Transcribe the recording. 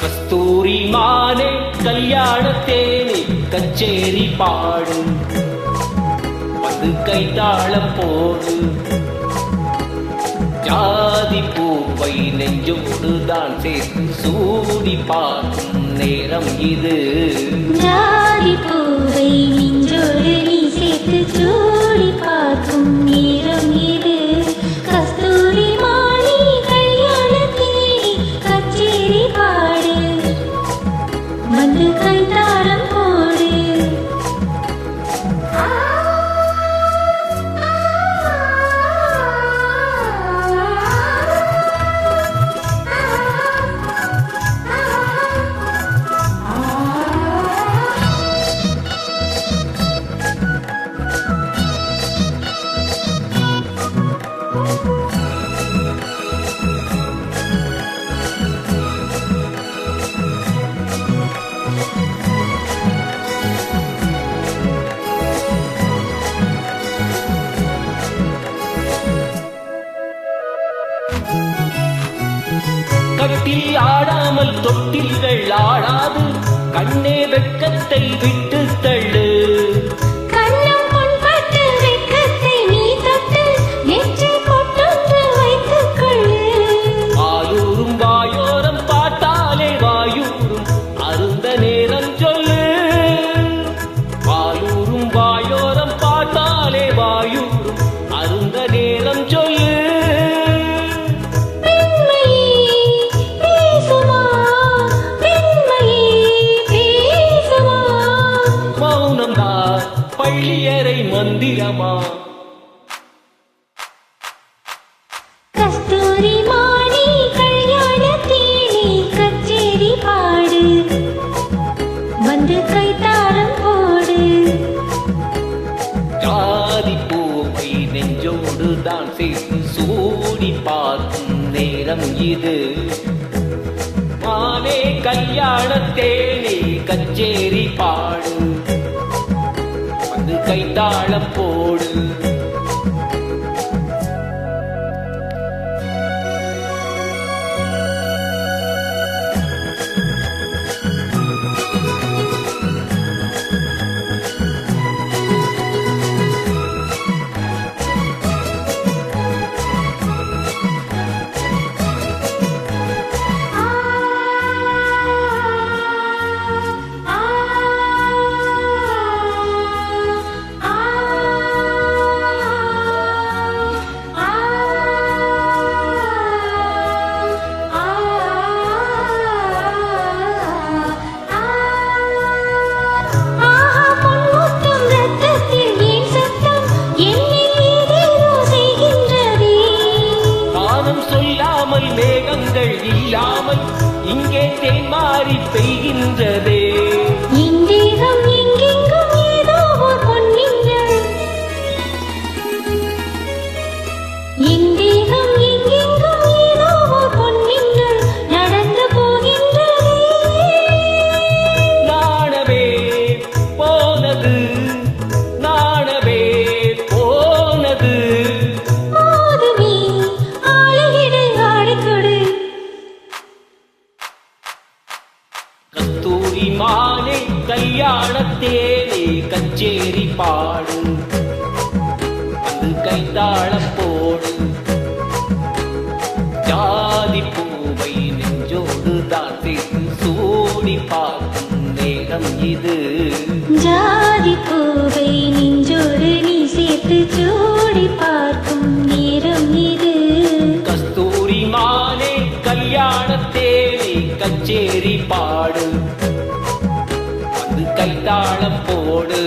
கஸ்தூரி மானே கல்யாணத்தேனே கச்சேரி பாடு, வந்து கைத்தாளம் போடு. ஜாதி பூவை நெஞ்சோடு தான் சேர்த்து சூடி பார்க்கும் நேரம் இது. ஜாதி பூவை நெஞ்சோடு நீ சேர்த்து சூடி பார்க்கும் நேரம் இது. கஸ்தூரி மானே கல்யாணத்தேனே கச்சேரி பாடு, வந்து கைத்தாளம் போடு. கட்டில் ஆடாமல் தொட்டில்கள் ஆடாது, கண்ணே வெட்கத்தை விட்டு தள்ளு. கண்ணம் பொன்பட்டு வெட்கத்தை நீ தொட்டு நெற்றி பொட்டொன்று வைத்துக் கொள்ளு. ஆயூரும் வாயோரம் பார்த்தாலே வாயூரும் அருந்த நேரம் சொல்லு. ஆயூரும் வாயோரம் பார்த்தாலே வாயூரும் அருந்த நேரம் சொல்லு. பள்ளியறை மந்திரமா? கஸ்தூரி மானே கல்யாணத்தேனே கச்சேரி பாடு, வந்து கைத்தாளம் போடு. ஜாதி பூவை நெஞ்சோடு தான் சேர்த்து சூடி பார்க்கும் நேரம் இது. மானே கல்யாணத்தேனே கச்சேரி பாடு, வந்து கைத்தாளம் போடு. மேகங்கள் இல்லாமல் இங்கே தேன்மாறி பெய்கின்றதே. இந்தேகம் எங்கெங்கும் ஏதோ ஓர் பொன்னிங்கள், இந்தேகம் எங்கெங்கும் ஏதோ ஓர் பொன்னிங்கள் நடந்து போகின்றதே. நாணவே போனது, நாணவே போனது. போதுமே ஆளுகிடு ஆடிக்கொடு. கஸ்தூரி மானே கல்யாணத்தேனே கச்சேரி பாடு, வந்து கைத்தாளம் போடு. ஜாதி பூவை நெஞ்சோடு தான் சேர்த்து சூடி பார்க்கும் நேரம் இது. ஜாதி பூவை நெஞ்சோடு நீ சேர்த்து சூடி பார்க்கும் நேரம் இது. கஸ்தூரி மானே கல்யாணத்தேனே கச்சேரி பாடு, வந்து கைத்தாளம் போடு.